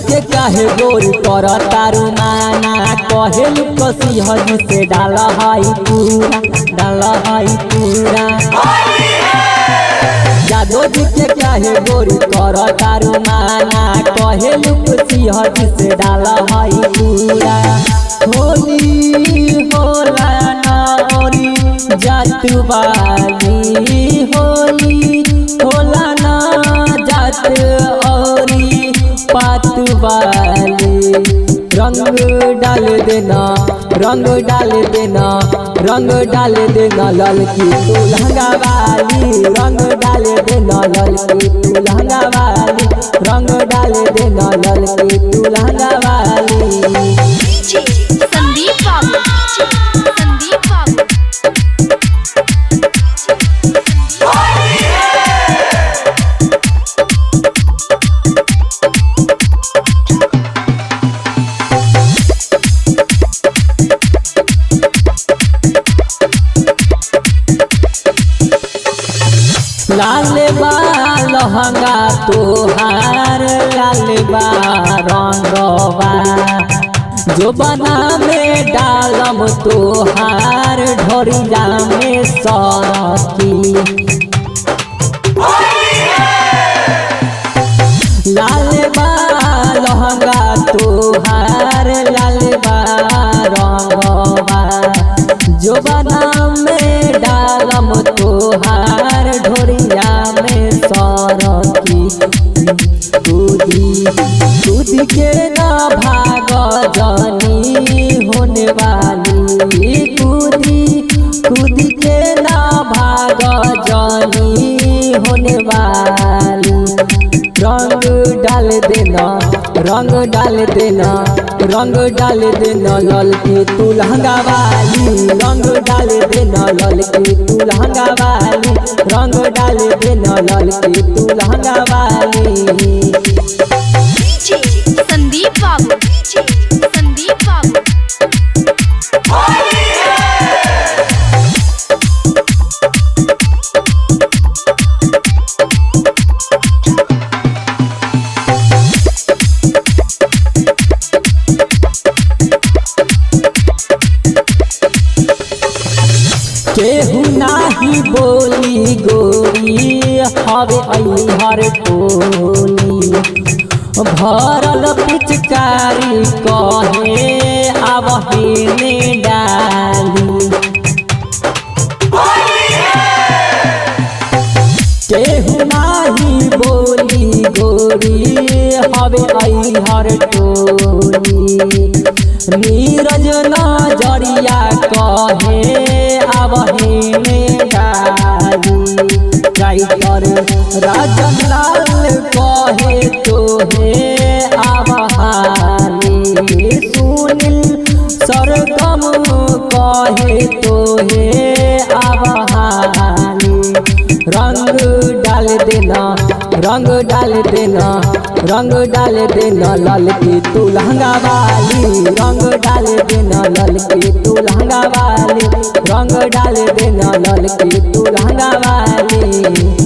के काहे गोरी कर तारू माना कहेलु कसी हजी से डाल हाई पूरा जादो जी के काहे गोरी कर तारू माना कहेलु कसी हजी से डाल हाई पूरा होली होला नारी जात वाली होली होला ना जात औरी पात वाली रंग डाल देना ललकी तू लहंगा वाली रंग डाल देना ललकी तू लहंगा वाली रंग डाल देना ललकी तू लहंगा वाली। संदीप बाबू लाल बा लहंगा तोहार लाल बा रंगवा जो बना में डालम तोहार ढोरिया में सरकी लाल बा लहंगा तोहार लाल बा रंगवा जो बना में डालम तोहार ढोरिया में सरकी कूदी के ना भाग जानी होने वाली कूदी के ना भाग जानी होने वाली रंग डाल देना ललकी तू लहंगा वाली रंग डाल देना ललकी तू लहंगा वाली रंग डाल देना ललकी तू लहंगा वाली। संदीप बाबू केहू नाही बोली गोरी हवे हर टोली भरल पिचकारी कहे अब हेने डाली केहू नाही बोली गोरी हवे हर टोली नीरज नजरिया कहे अब हेने डाली राइटर राजन लाल कहे तोहे अब हाली सुनील सरगम कहे तोहे अब हाली रंग डाल देना ललकी तू लहंगा वाली रंग डाल देना ललकी तू लहंगा वाली रंग डाल देना ललकी तू लहंगा वाली।